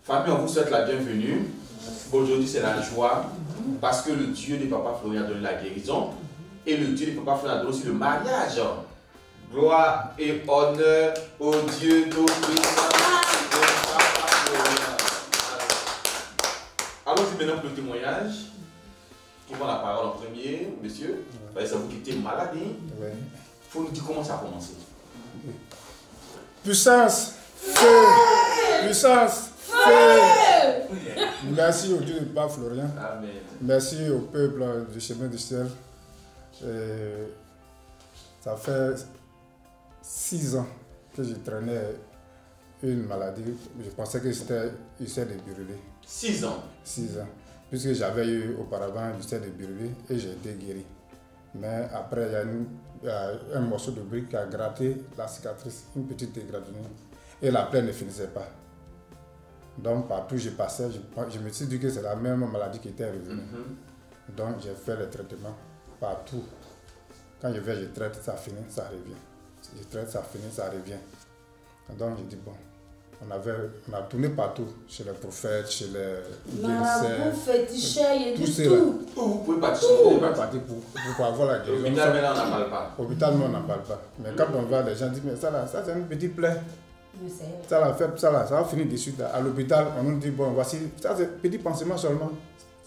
Famille, on vous souhaite la bienvenue. Aujourd'hui, c'est la joie parce que le Dieu de Papa Florian a donné la guérison et le Dieu de Papa Florian a donné aussi le mariage. Gloire et honneur au Dieu tout-puissant de Papa Florian. Allons-y maintenant pour le témoignage. Qui prend la parole en premier, monsieur? C'est vous qui étiez malade. Il faut nous dire comment ça a commencé. Puissance, feu, puissance, feu. Merci au Dieu de Papa Florian. Amen. Merci au peuple du chemin du ciel. Ça fait 6 ans que je traînais une maladie. Je pensais que c'était ulcère de Buruli. 6 ans? 6 ans. Puisque j'avais eu auparavant l'ulcère de Buruli et j'ai été guéri. Mais après, il y a un morceau de brique qui a gratté la cicatrice, une petite égratignure. Et la plaie ne finissait pas. Donc partout où je passais, je me suis dit que c'est la même maladie qui était revenue. Donc j'ai fait le traitement partout. Quand je vais, je traite, ça finit, ça revient. Je traite, ça finit, ça revient. Donc j'ai dit bon, on a tourné partout, chez les prophètes, chez les marabouts, féticheurs et tout. Vous pouvez partir. Vous pouvez partir pour avoir la guérison. L'hôpital, mais là, on n'en parle pas. L'hôpital, mais on n'en parle pas. Mais quand on va, les gens disent, mais ça là, ça c'est une petite plaie. Ça là, ça va finir dessus. À l'hôpital, on nous dit, bon, voici, ça c'est un petit pansement seulement.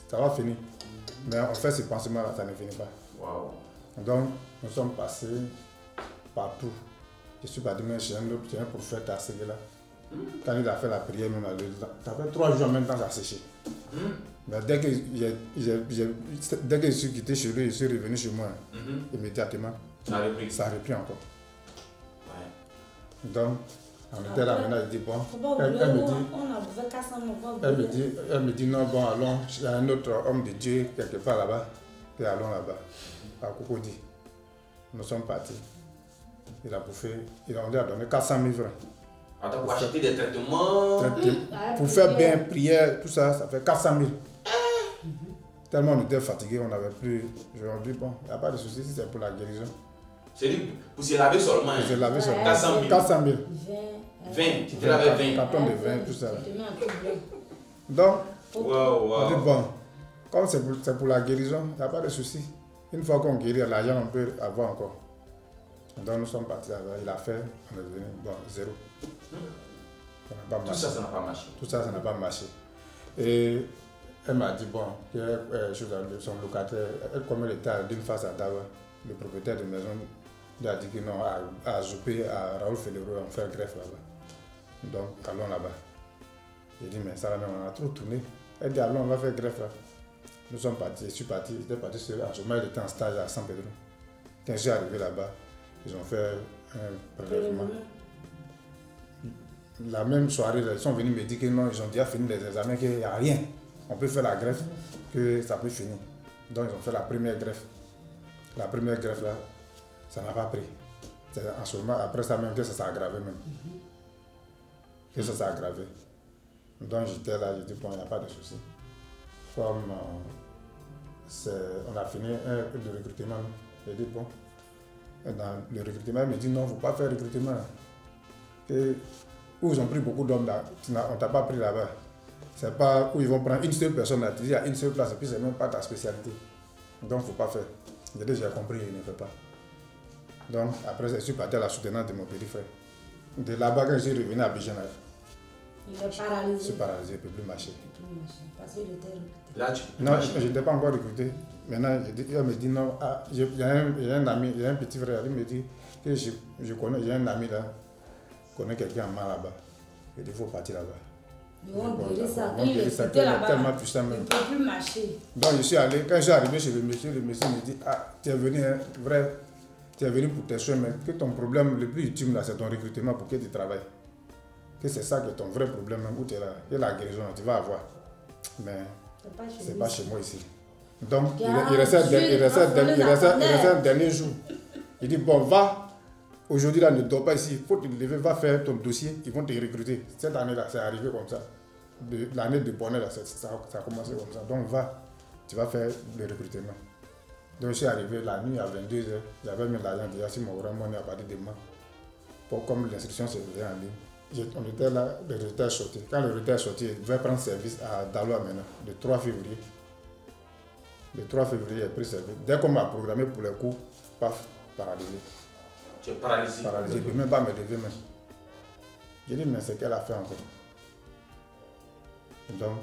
Ça va finir. Mais on fait ce pansement-là, ça ne finit pas. Wow. Donc, nous sommes passés partout. Je suis parti même chez un prophète à Séguéla. Quand il a fait la prière, ça fait 3 jours maintenant, ça a séché. Mais dès que je suis quitté chez lui, je suis revenu chez moi, immédiatement, ça a repris encore. Ouais. Donc, on était là maintenant, il dit bon, elle me dit non, bon, allons, il y a un autre homme de Dieu quelque part là-bas, et allons là-bas, à Cocody. Nous sommes partis. Il a bouffé, on lui a donné 400 000 francs. Attends, pour acheter des traitements. Pour faire bien, prière, tout ça, ça fait 400 000. Tellement on était fatigué, on n'avait plus. Je leur dis, bon, il n'y a pas de souci si c'est pour la guérison. C'est pour se laver seulement. Pour se laver seulement. 400 000. 400 000. 20, tu te lavais 20. Carton de 20, tout ça. Donc, on dit, bon, comme c'est pour la guérison, il n'y a pas de souci. Une fois qu'on guérit, l'argent, on peut avoir encore. Donc nous sommes partis là-bas, il a fait, on est devenu bon, 0. Ça n'a pas marché. Tout ça, ça n'a pas marché. Tout ça, ça n'a pas marché. Et elle m'a dit, bon, que son locataire, comme elle était d'une face à Dawa, le propriétaire de maison, il a dit que non, à Zoupé, à Raoul Fédéraux, on fait greffe là-bas. Donc, allons là-bas. J'ai dit, mais ça là, on a trop tourné. Elle dit, allons, on va faire greffe là. Nous sommes partis, je suis parti, j'étais parti en ce moment, il était en stage à San Pedro. Quand je suis arrivé là-bas, ils ont fait un prélèvement. La même soirée, ils sont venus me dire que non, ils ont déjà fini les examens, qu'il n'y a rien. On peut faire la greffe, que ça peut finir. Donc ils ont fait la première greffe. La première greffe là, ça n'a pas pris. En ce moment, après ça même, que ça s'est aggravé même. Que ça s'est aggravé. Donc j'étais là, j'ai dit bon, il n'y a pas de souci. Comme on a fini le recrutement, j'ai dit bon. Dans le recrutement, il me dit non, il ne faut pas faire recrutement. Et où ils ont pris beaucoup d'hommes là, on ne t'a pas pris là-bas. C'est pas où ils vont prendre une seule personne là, tu dis il y a une seule place et puis c'est même pas ta spécialité. Donc il ne faut pas faire. J'ai déjà compris, il ne fait pas. Donc après, je suis parti à la soutenance de mon petit frère. De là-bas, quand je suis revenu à Abidjan, il est paralysé. Je suis paralysé, il ne peut plus marcher. Parce qu'il était recruté. Là, non, je n'étais pas encore recruté. Maintenant, il me dit non, il y a un ami, il y a un petit frère, il me dit que je connais, j'ai un ami là, je connais quelqu'un en mal là-bas. Il dit il faut partir là-bas. Ils vont guérir ça. Ils vont guérir ça, tellement puissant même. Il ne peut plus marcher. Donc je suis allé, quand je suis arrivé chez le monsieur me dit ah, tu es venu, hein, vrai, tu es venu pour tes soins, mais que ton problème le plus ultime là, c'est ton recrutement pour que tu travailles. Que c'est ça que ton vrai problème, où tu es là, et la guérison, tu vas avoir. Mais c'est pas chez moi ici. Donc, il restait un dernier jour. Il dit, bon, va, aujourd'hui là, ne dors pas ici, il faut te lever, va faire ton dossier, ils vont te recruter. Cette année-là, c'est arrivé comme ça. L'année de bonheur, là, ça a commencé comme ça. Donc, va, tu vas faire le recrutement. Donc, je suis arrivé la nuit à 22 h, j'avais mis l'argent déjà sur mon grand monnaie à partir de moi. Comme l'instruction se faisait en ligne. On était là, le retard est sorti. Quand le retard est sorti, je devais prendre service à Daloa maintenant, le 3 février. Le 3 février, j'ai pris service. Dès qu'on m'a programmé pour les cours, paf, paralysé. Tu es paralysé. Paralysé, je ne peux même pas me lever même. J'ai dit, mais c'est qu'elle a fait encore. Donc,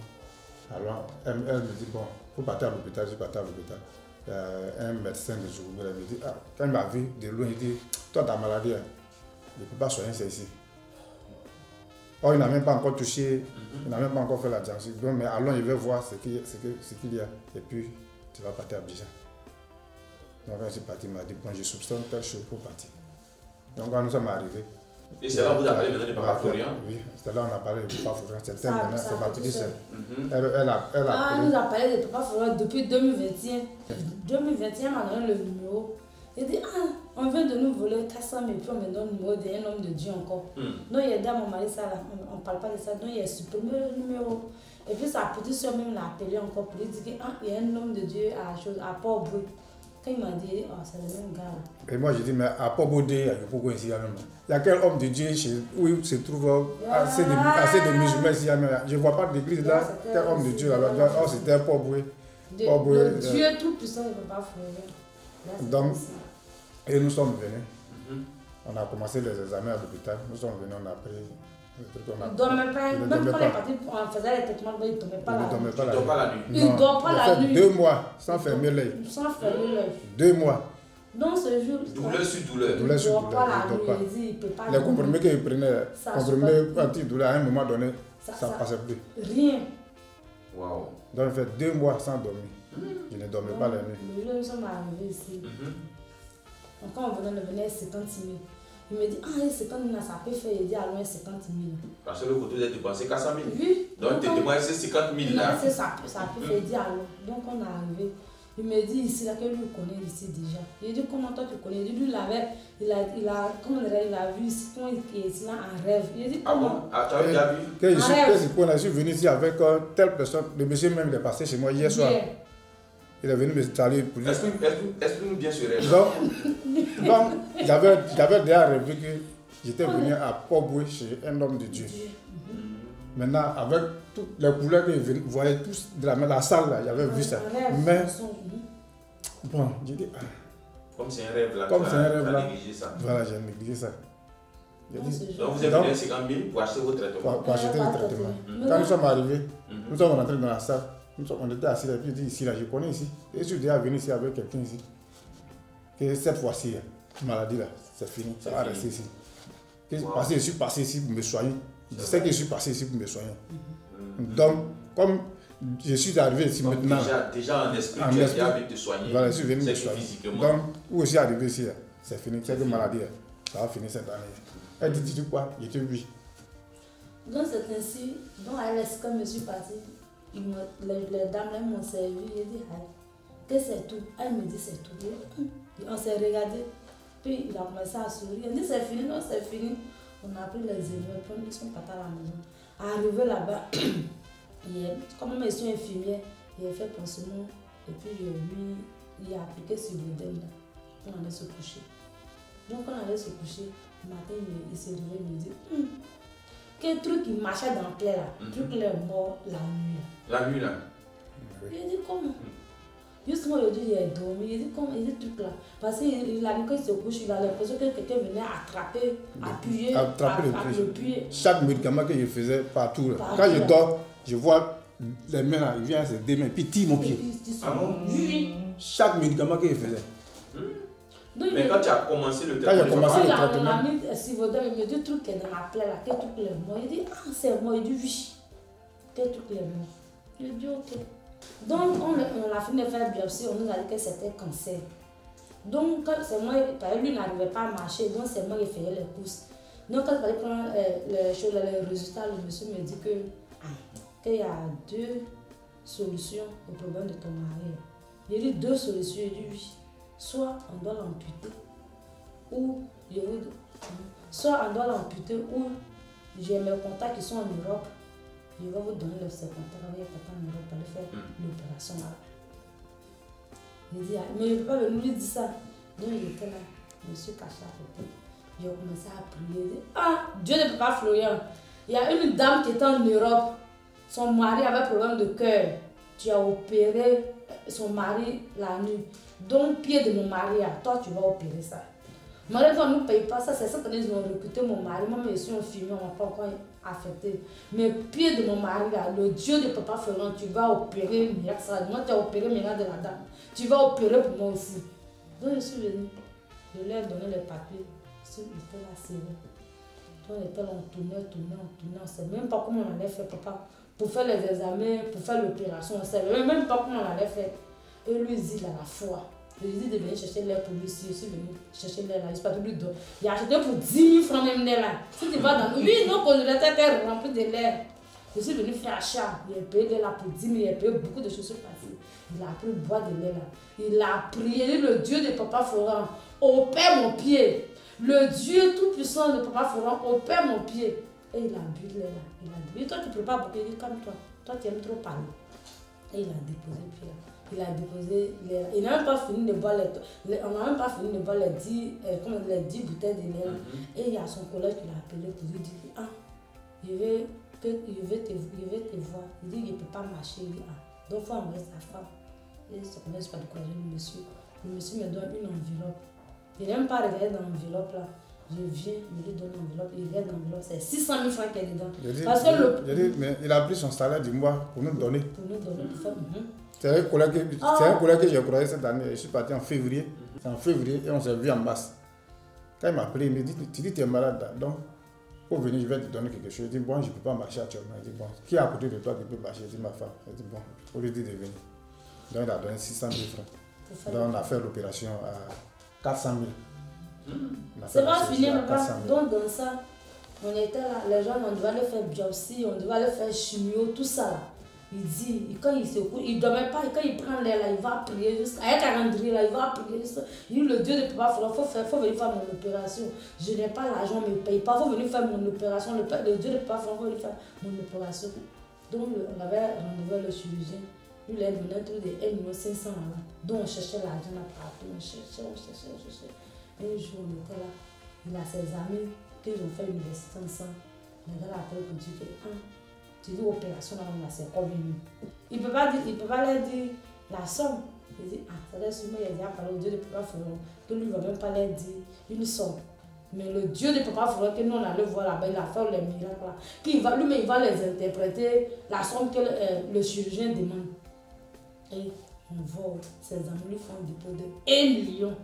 alors, elle me dit, bon, il faut partir à l'hôpital, je suis parti à l'hôpital. Il y a un médecin de jour, il me dit, ah, quand il m'a vu de loin, il dit, toi, ta maladie, je ne peux pas soigner celle-ci. Or, il n'a même pas encore touché, il n'a même pas encore fait la diagnostic. Donc, mais allons, il veut voir ce qu'il y a. Et puis, tu vas partir à Abidjan. Donc, quand je suis parti, il m'a dit, bon, je soupçonne telle chose pour partir. Donc, quand nous sommes arrivés. Et c'est là où vous avez parlé maintenant de Papa Florian? Oui, c'est là où on a parlé de Papa Florian. C'est ma petite sœur. Elle nous a parlé de Papa Florian depuis 2021. 2021, m'a donné le numéro. Il dit, ah, on vient de nous voler 400 000 et puis on me donne le numéro d'un homme de Dieu encore. Donc il a dit à mon mari, ça, là, on ne parle pas de ça. Donc il a supprimé le numéro. Et puis sa petite soeur même l'a appelé encore pour lui dire qu'il y a un homme de Dieu à Port-Bruit. Quand il m'a dit, oh, c'est le même gars là. Et moi j'ai dit, mais à Port-Bruit, il y a beaucoup ici. Il y a quel homme de Dieu où il se trouve assez de musulmans ici? Je ne vois pas d'église là, quel homme de Dieu là. Oh, c'était Port-Bruit. Le Dieu tout puissant, il ne peut pas faire. Donc, et nous sommes venus. On a commencé les examens à l'hôpital. Nous sommes venus, on a pris le truc. On ne dormait pas. Même quand les parties, on faisait les traitements, il ne dormait pas la nuit. Il ne dort pas la nuit. Il ne dort pas la nuit. 2 mois sans fermer l'œil. Sans fermer l'œil. 2 mois. Donc ce jour. Douleur sur douleur. Il ne dort pas la nuit. Il dit, il ne peut pas. Les comprimés qu'il prenait, comprimés anti-douleur, à un moment donné, ça ne passait plus. Rien. Waouh. Donc il fait 2 mois sans dormir. Je ne dormais pas la nuit. Le jour où nous sommes arrivés ici. Donc quand on venait 50 000. Il me dit, ah, 50 000, ça peut faire, il dit, allons 50 000. Parce que le côté, vous avez dépensé 400 000. Oui. Donc, tu as dépensé 50 000 là. Ça peut faire, il dit, allons. Donc, on est arrivé. Il me dit ici, là, que lui, il connaît ici déjà. Il dit, comment toi, tu connais? Lui, il a vu ici, quand il est ici, là, en rêve. Il dit, comment? Ah, tu as déjà vu? Quand je suis venu ici avec telle personne, le monsieur même, il est passé chez moi hier soir. Il est venu me saluer pour dire. Explique-nous bien ce rêve. Donc j'avais déjà rêvé que j'étais venu à Port-Bruit chez un homme de Dieu. Maintenant, avec toutes les couleurs que vous voyez tous de la salle, là, j'avais vu ça. Mais, bon, j'ai dit, ah. Comme c'est un rêve là, comme c'est un rêve là, négligé ça. voilà, j'ai négligé ça. Donc vous avez donné 50 000 pour acheter vos traitements. Pour acheter le traitement. Quand nous sommes arrivés, nous sommes rentrés dans la salle. On était assis là, puis il dit ici, là, je connais ici. Et je suis déjà venu ici avec quelqu'un ici. Et cette fois-ci, la maladie là, c'est fini, ça va rester ici. Parce que je suis passé ici pour me soigner. Je sais que je suis passé ici pour me soigner. Donc, comme je suis arrivé ici donc maintenant. Déjà en esprit, tu es venu te soigner. Voilà, je suis venu me soigner. Physiquement. Donc, où je suis arrivé ici, c'est fini. Cette maladie, ça va finir cette année. Elle dit, tu dis quoi? Je dis oui. Donc, c'est ainsi. Donc, quand je suis parti, les dames là m'ont servi. J'ai dit, que c'est tout? Elle me dit, c'est tout. On s'est regardé. Puis, il a commencé à sourire. Il dit, c'est fini, non, c'est fini. On a pris les éléments, puis ils sont partis à la maison. Arrivé là-bas, comme ils sont infirmières, il a fait pansement. Et puis, lui, il a appliqué sur l'œdème là. Puis, on allait se coucher. Donc, quand on allait se coucher, le matin, il s'est réveillé, il me dit, quel truc qui marchait dans le plaid là, le truc là est mort la nuit. La nuit là? Il a dit comment? Justement, aujourd'hui, il a dormi. Il a dit comment? Il dit truc là. Parce qu'il a dit quand il se couche, il a l'impression que quelqu'un venait attraper, appuyer le pied. Chaque médicament que je faisais partout, là. Quand je dors, je vois les mains là, il vient ses deux mains, puis il tire mon pied. Oui. Chaque médicament que je faisais. Donc, mais quand tu as commencé le traitement, il a mis Sivodem, il me dit truc qui est dans la plaie là, quel truc est mort. Il dit ah c'est mort, il dit oui. Quel truc est mort. Il dit ok. Donc on a fini de faire biopsie, on nous a dit que c'était cancer. Donc c'est moi, lui n'arrivait pas à marcher, donc c'est moi qui faisais les courses. Donc quand il fallait prendre les résultats, le monsieur me dit qu'il y a 2 solutions au problème de ton mari. Il dit 2 solutions, il dit oui. Soit on doit l'amputer, ou j'ai mes contacts qui sont en Europe, je vais vous donner ces contacts avec quelqu'un en Europe pour aller faire l'opération là. Il dit, mais je ne peux pas venir lui dire ça. Donc il était là, je me suis caché à côté. J'ai commencé à prier. Ah, Dieu de papa Florian. Il y a une dame qui était en Europe. Son mari avait un problème de cœur. Tu as opéré son mari la nuit. Donc, pied de mon mari, toi, tu vas opérer ça. Malheureusement, on ne paye pas ça. C'est ça qu'ils ont recruté mon mari. Moi, je suis infirmière, on ne m'a pas encore affecté. Mais pied de mon mari, là, le Dieu de papa Florian, tu vas opérer miracle. Moi, tu as opéré miracle de la dame. Tu vas opérer pour moi aussi. Donc, je suis venue. Je leur ai donné les papiers. Ils étaient là, serrés. Donc, on était là, on tournait. On ne savait même pas comment on allait faire, papa. Pour faire les examens, pour faire l'opération, on ne savait même pas comment on allait faire. Et lui, il dit, il a la foi. Il dit de venir chercher l'air pour lui. Si je suis venu chercher l'air là, je ne sais pas lui donner. Il a acheté pour 10 000 francs même l'air là. Si tu vas dans. Oui, non, quand le tête est rempli de l'air. Je suis venu faire achat. Il a payé l'air là pour 10 000. Il a payé beaucoup de choses passées. Il a pris boire de l'air là. Il a prié le Dieu de papa Florent. Opère mon pied. Le Dieu tout-puissant de papa Florent, opère mon pied. Et il a bu l'air là. Il a dit, toi tu ne peux pas beaucoup. Il dit, comme toi. Toi tu aimes trop parler. Et il a déposé le pied là. Il a déposé les... Il n'a même pas fini de boire on n'a même pas fini de boire les 10 bouteilles de lait. Et il y a son collègue qui l'a appelé pour lui dire, ah, je vais te voir. Il dit, il ne peut pas marcher. Il dit, ah, donc il faut envoyer sa femme. Et ça ne connaît pas de quoi le monsieur. Le monsieur me donne une enveloppe. Il n'a même pas regardé dans l'enveloppe là. Je viens, je lui donne l'enveloppe, il regarde l'enveloppe, c'est 600 000 francs qu'il y a dedans. Parce que mais il a pris son salaire du mois pour nous donner. Pour nous donner, pour faire. C'est un collègue que j'ai croisé cette année. Je suis parti en février. C'est en février et on s'est vu en masse. Quand il m'a appelé, il me dit, tu dis tu es malade, donc pour venir, je vais te donner quelque chose. Je dis, bon, je ne peux pas marcher actuellement. Il dit, bon, qui est à côté de toi qui peut marcher? Je dis, ma femme. Il dit, bon, pour lui dire de venir. Donc il a donné 600 000 francs. Donc on a fait l'opération à 400 000. C'est pas fini, papa. Donc dans ça, on était là, les gens, on devait aller faire biopsie, on devait aller faire chimio, tout ça là. Il dit, quand il se couche, il ne dormait pas, et quand il prend l'air là, il va prier juste, avec un calendrier là, il va prier juste. Il dit, le Dieu de papa, il faut venir faire mon opération. Je n'ai pas l'argent, mais il ne paye pas, il faut venir faire mon opération. Le Dieu de papa, il faut venir faire mon opération. Donc on avait rendez-vous le chirurgien. Lui, il a donné un truc de 1 500 000 là. Donc on cherchait l'argent là partout, on cherchait. Un jour, on était là, il a ses amis qui ont fait l'université ensemble. Le gars l'a appelé pour dire que, tu dis opération là, c'est combien? Il ne peut pas leur dire la somme. Il dit, ça doit sûrement, il a parlé au Dieu de papa Florent, que lui ne va même pas leur dire une somme. Mais le Dieu de papa Florent, que nous on allait voir là-bas, il a fait les miracles là. Lui-même, il va les interpréter, la somme que le chirurgien demande. Et on voit, ses amis lui font un dépôt de 1 million.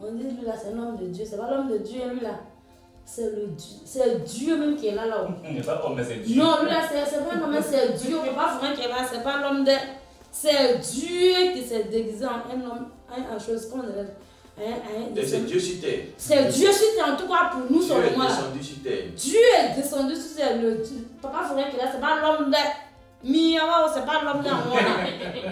On dit, lui là, c'est l'homme de Dieu. C'est pas l'homme de Dieu, lui là. C'est Dieu même qui est là. Il n'est pas homme, mais c'est Dieu. Non, lui là, c'est pas un homme, c'est Dieu. On ne peut pas faire qui est là. C'est pas l'homme de. C'est Dieu qui s'est déguisé en un homme, en chose, comment on dirait. C'est Dieu sur terre. C'est Dieu sur terre, en tout cas pour nous, Dieu est seulement. descendu sur terre. Dieu est descendu sur terre. Papa Florent qui est là, c'est pas l'homme de. Miawa, c'est pas l'homme de moi là.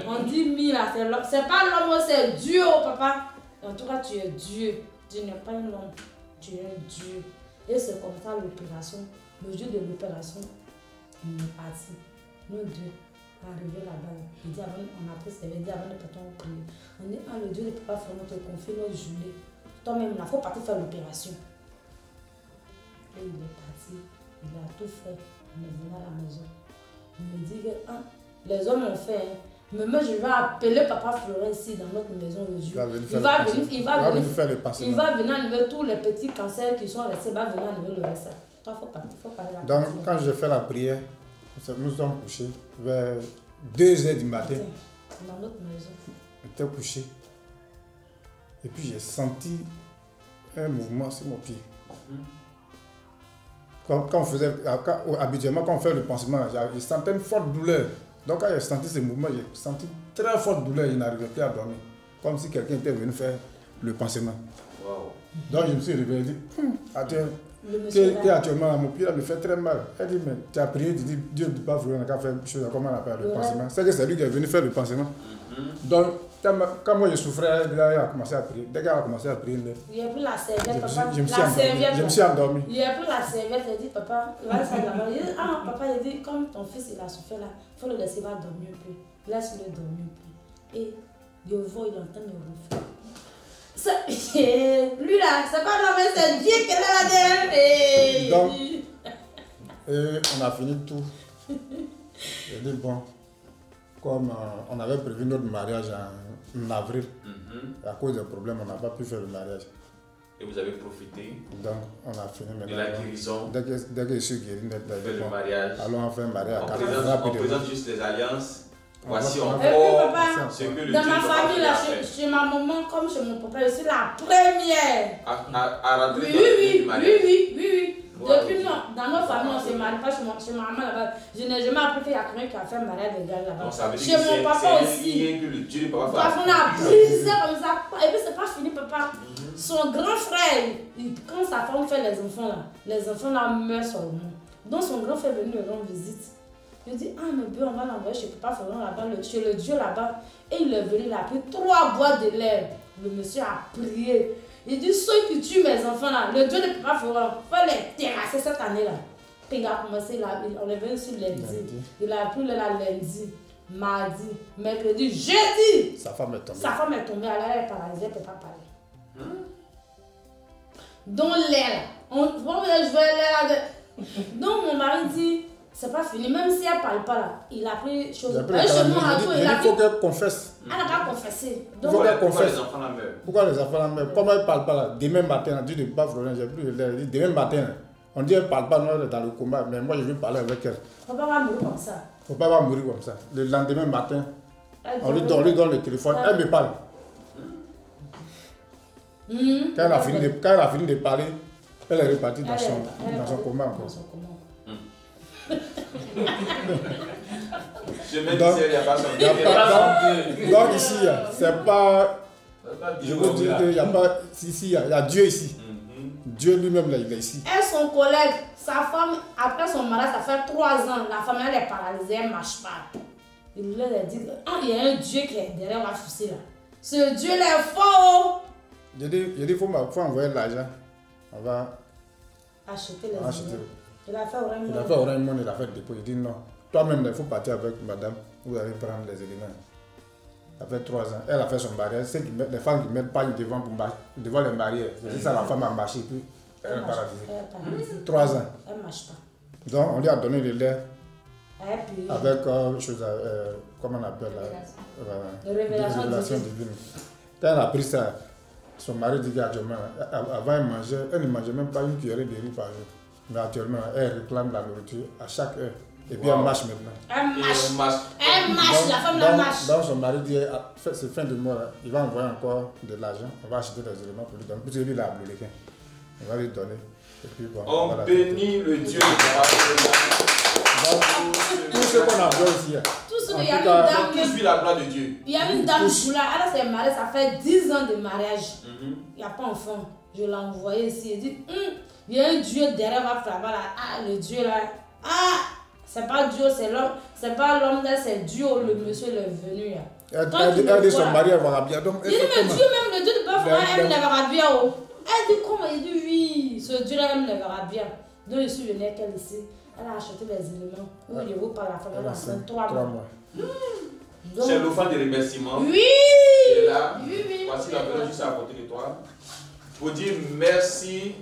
On dit mi là, c'est l'homme. C'est pas l'homme, c'est Dieu, papa. En tout cas, tu es Dieu. Tu n'es pas un homme. Tu es Dieu. Et c'est comme ça l'opération. Le jour de l'opération, il est parti. Nous deux, arrivés là-bas, il dit avant, on a pris ses dit avant de partir en prier. On dit, le Dieu de papa Florent te confie notre journée. Toi-même, il faut partir faire l'opération. Et il est parti. Il a tout fait. On est venu à la maison. Il me dit que les hommes ont fait. Mais moi, je vais appeler papa Florent ici dans notre maison le jour. Il va venir enlever tous les petits cancers qui sont restés. Il va venir enlever le reste. Toi, il faut parler là. Donc, quand je fais la prière, nous sommes couchés vers 2h du matin. Dans notre maison. J'étais couché. Et puis, j'ai senti un mouvement sur mon pied. Habituellement, quand on fait le pansement, je sentais une forte douleur. Donc quand j'ai senti ce mouvement, j'ai senti très forte douleur, je n'arrivais plus à dormir. Comme si quelqu'un était venu faire le pansement. Wow. Donc je me suis réveillé et dit, actuellement mon pied là me fait très mal. Elle dit, mais tu as prié, tu dis, Dieu ne dit pas Florent, on a fait chose, comment on appelle le pansement. C'est que c'est lui qui est venu faire le pansement. Donc quand moi je souffrais, il a commencé à prier. Dès qu'il a commencé à prier, il a pris la serviette, papa. Je me suis endormi. Il a pris la serviette, il a dit, papa, il va laisser là-bas. Il dit, papa, il dit, comme ton fils il a souffert là, il faut le laisser, il va dormir un peu. Laisse-le dormir un peu. Et je vois, il entend le refrain. Lui là, c'est pas l'homme, c'est Dieu qui est là Donc, on a fini tout. J'ai dit bon, comme on avait prévu notre mariage en avril, à cause des problèmes, on n'a pas pu faire le mariage. Et vous avez profité Donc, on a fini maintenant. de la guérison. Dès que je suis guéri, Le mariage. allons faire un mariage. On présente juste les alliances. Voici on va- encore papa, ce que le dans Dieu ma de papa famille, là, a fait. chez ma maman comme chez mon papa, je suis la première. À rentrer Oui, dans le oui, du oui, mariage. oui, oui, oui. Wow. Depuis, non, dans nos familles, on ne se marie pas chez ma maman là-bas. Je n'ai jamais appris qu'il y a quelqu'un qui a fait un mariage légal là-bas. Donc ça veut dire Chez que mon papa c'est aussi. un lien que le Dieu de papa fait. Parce qu'on a brisé comme ça. Et puis, c'est pas fini, papa. Son grand frère, quand sa femme fait les enfants là meurent sur le monde. Donc, son grand frère est venu le rendre visite. Il dit, ah, mais bien, on va l'envoyer chez papa Florent là-bas, chez le Dieu là-bas. Et il est venu, il a pris 3 boîtes de lait. Le monsieur a prié. Il dit, ceux qui tuent mes enfants là, le Dieu de papa Florent, faut les terrasser cette année là. Puis il a commencé, on est venu sur lundi. Il a pris le lundi, mardi, mercredi, jeudi. Sa femme est tombée. Sa femme est tombée, elle est paralysée, elle ne peut pas parler. Donc l'air, je vais l'air. Donc mon mari dit, c'est pas fini, même si elle ne parle pas là, il a pris chose. Il faut qu'elle confesse. Elle n'a pas confessé. Donc, Pourquoi Pourquoi les enfants la meurent? Pourquoi les enfants là meurent? Comme elle ne parle pas là, demain matin, on dit de pas Florent, j'ai plus de l'air. Demain matin, on dit qu'elle ne parle pas, non, elle est dans le combat, mais moi je veux parler avec elle. papa va mourir comme ça. Il ne faut pas mourir comme ça. Le lendemain matin, Elle on lui dit, donne le téléphone, elle me parle. Quand elle a fini de parler, elle est repartie dans son coma encore. Je me Donc, disais, il n'y a pas son Il y a pas- Donc ici, c'est pas. Je veux dire qu'il n'y a pas. Ici, il y a Dieu ici. Dieu lui-même, là, il est ici. elle, son collègue, sa femme, après son mariage, ça fait 3 ans, la femme elle est paralysée, elle ne marche pas. Il lui a dit, ah, il y a un Dieu qui est derrière la foussée là. Ce Dieu là est fort. J'ai dit, il faut envoyer l'argent. On va Acheter les acheter. éléments. Il a fait Orange Il a fait Orange Money, il a fait le dépôt. Il dit non. Toi-même, il faut partir avec madame. Vous allez prendre les éléments. Ça fait 3 ans. Elle a fait son barrière. Les femmes qui ne mettent pas devant les barrières. C'est ça, la femme a marché. Puis elle est paralysée. 3 ans. Elle ne marche pas. Donc, on lui a donné le lait Et puis, avec comment on appelle Révélation divine. Quand elle a pris ça, son mari dit qu'actuellement, avant elle ne mangeait même pas une cuillerée de riz par jour. Mais actuellement, elle réclame la nourriture à chaque heure. Et puis elle marche maintenant. elle marche, la femme la marche. Donc son mari dit, c'est fin de mois, là, il va envoyer encore de l'argent, on va acheter des éléments pour lui donner. Puis lui, il a appelé quelqu'un. On va lui donner. Et puis, bon, On voilà. bénit le Dieu de papa. Tout ce qu'on a vu ici. Tout ce En qu'il y a tout une cas, dame. Qui suit la gloire de Dieu. Il y a une dame qui là, elle s'est mariée, ça fait 10 ans de mariage. Mhm. Il n'y a pas d'enfant. Je l'ai envoyé ici. Il dit, il y a un Dieu derrière ma femme là. Ah, le Dieu là. Ah, c'est pas Dieu, c'est l'homme. C'est pas l'homme là, c'est Dieu. Le monsieur il est venu là. Elle dit son mari, elle va bien. Donc, Il dit, mais Dieu même, le Dieu de Bafra aime les verra bien. Oh. Elle dit, comment? Il dit, oui, ce Dieu là aime les verra bien. Donc, je suis venue avec elle ici. Elle a acheté les éléments. Oui, je vous parle la femme, elle a enceinte 3 mois. Donc, C'est l'offrande de remerciement. oui. Et là, Oui, oui. voici la personne juste à côté de toi. Pour dire merci,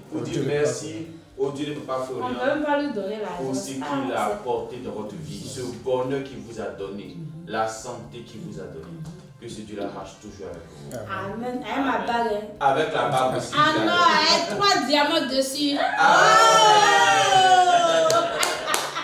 au Dieu de Papa On ne Florian, peut même pas lui donner l'argent. pour ce qu'il a apporté dans votre vie, ce bonheur qu'il vous a donné, la santé qu'il vous a donné. Que ce Dieu la marche toujours avec vous. Amen. Elle m'a bague. Avec la barbe aussi. Ah non, elle a 3 diamants dessus. Ah.